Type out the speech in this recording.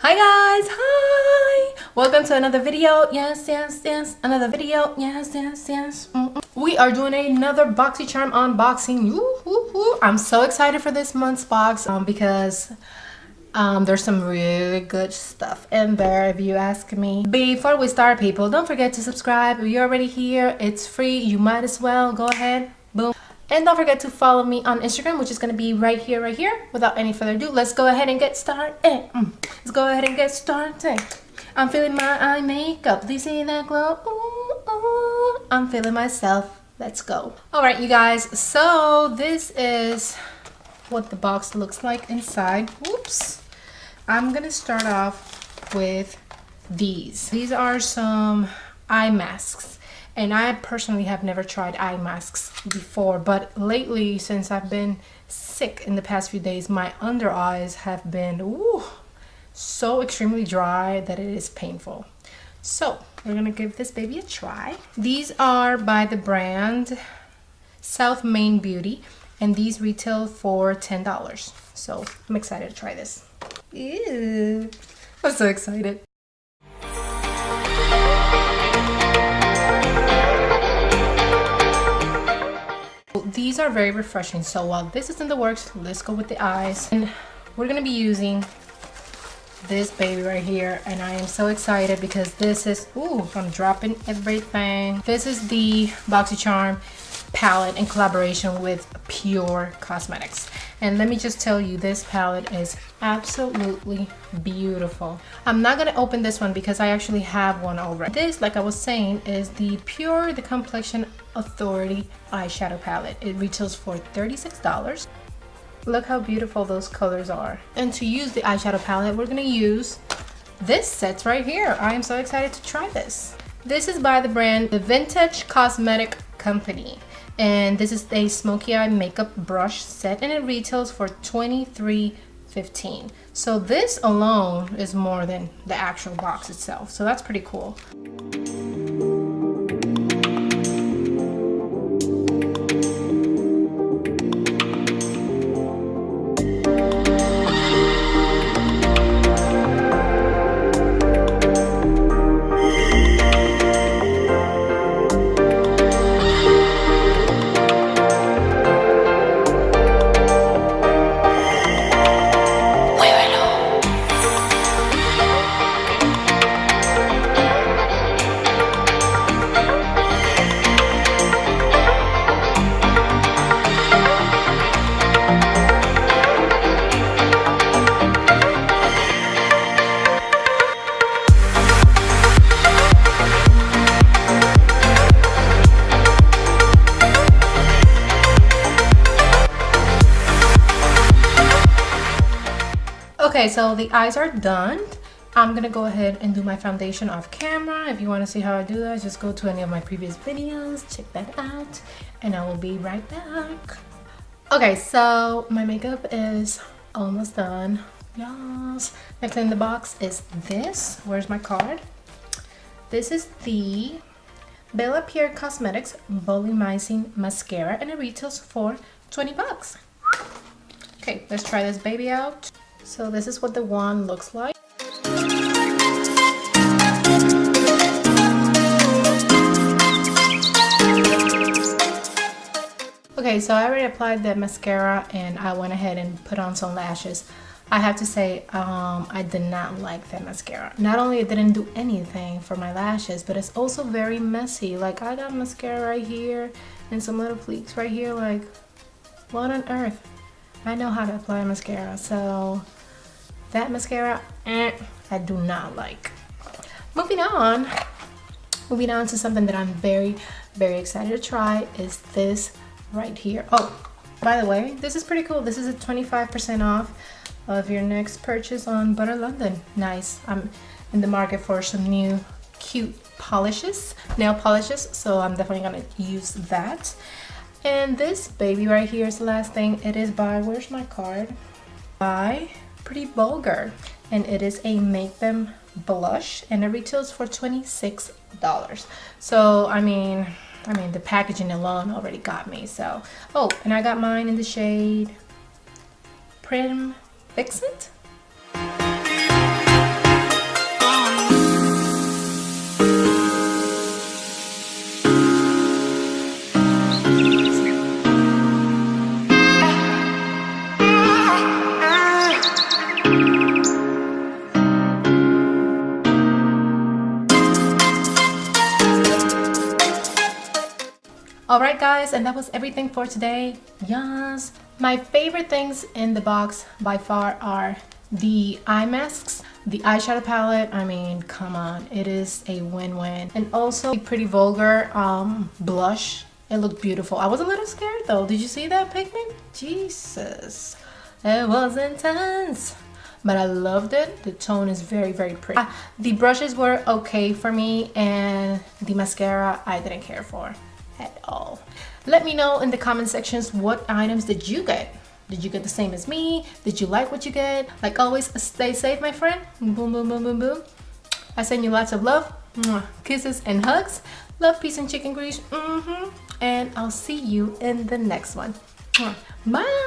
Hi guys, hi! Welcome to another video. Yes, another video. Yes. We are doing another Boxycharm unboxing. I'm so excited for this month's box because there's some really good stuff in there, if you ask me. Before we start, people, don't forget to subscribe. If you're already here, it's free. You might as well go ahead. Boom. And don't forget to follow me on Instagram, which is going to be right here. Without any further ado, let's go ahead and get started. I'm feeling my eye makeup. Do you see that glow? Ooh. I'm feeling myself. Let's go. All right, you guys. So this is what the box looks like inside. Whoops. I'm going to start off with these. These are some eye masks. And I personally have never tried eye masks before, but lately, since I've been sick in the past few days, my under eyes have been so extremely dry that it is painful. So we're gonna give this baby a try. These are by the brand South Main Beauty, and these retail for $10. So I'm excited to try this. Ew. I'm so excited. These are very refreshing. So while this is in the works, let's go with the eyes. And we're gonna be using this baby right here, and I am so excited because this is, I'm dropping everything. This is the Boxycharm palette in collaboration with Pure Cosmetics. And let me just tell you, this palette is absolutely beautiful. I'm not gonna open this one because I actually have one already. This, like I was saying, is the Pure the Complexion Authority eyeshadow palette. It retails for $36. Look how beautiful those colors are. And to use the eyeshadow palette, we're gonna use this set right here. I am so excited to try this. This is by the brand The Vintage Cosmetic Company. And this is a Smokey eye makeup brush set, and it retails for $23.15. So this alone is more than the actual box itself. So that's pretty cool. Okay, so the eyes are done. I'm gonna go ahead and do my foundation off camera. If you want to see how I do that, just go to any of my previous videos, check that out, and I will be right back. Okay, so my makeup is almost done. Yes. Next in the box is this. Where's my card? This is the Bellapierre Cosmetics Volumizing Mascara, and it retails for $20. Okay, let's try this baby out. So this is what the wand looks like. Okay, so I already applied the mascara and I went ahead and put on some lashes. I have to say, I did not like that mascara. Not only it didn't do anything for my lashes, but it's also very messy. Like, I got mascara right here and some little fleeks right here. Like, what on earth? I know how to apply mascara, so that mascara, I do not like. Moving on to something that I'm very, very excited to try is this right here. Oh, by the way, this is pretty cool. This is a 25% off of your next purchase on Butter London. Nice. I'm in the market for some new cute polishes, nail polishes, so I'm definitely gonna use that. And this baby right here is the last thing. It is by, where's my card? By Pretty Vulgar, and it is a Make Them blush, and it retails for $26. So I mean the packaging alone already got me. So and I got mine in the shade Prim Fix It. Alright guys, and that was everything for today. Yes. My favorite things in the box by far are the eye masks, the eyeshadow palette. I mean, come on, it is a win-win. And also a pretty Vulgar blush. It looked beautiful. I was a little scared though. Did you see that pigment? Jesus, it was intense. But I loved it. The tone is very, very pretty. The brushes were okay for me, and the mascara I didn't care for at all. Let me know in the comment sections, what items did you get? Did you get the same as me? Did you like what you get? Like always, stay safe, my friend. Boom, boom, boom, boom, boom. I send you lots of love, kisses and hugs. Love, peace, and chicken grease. And I'll see you in the next one. Bye.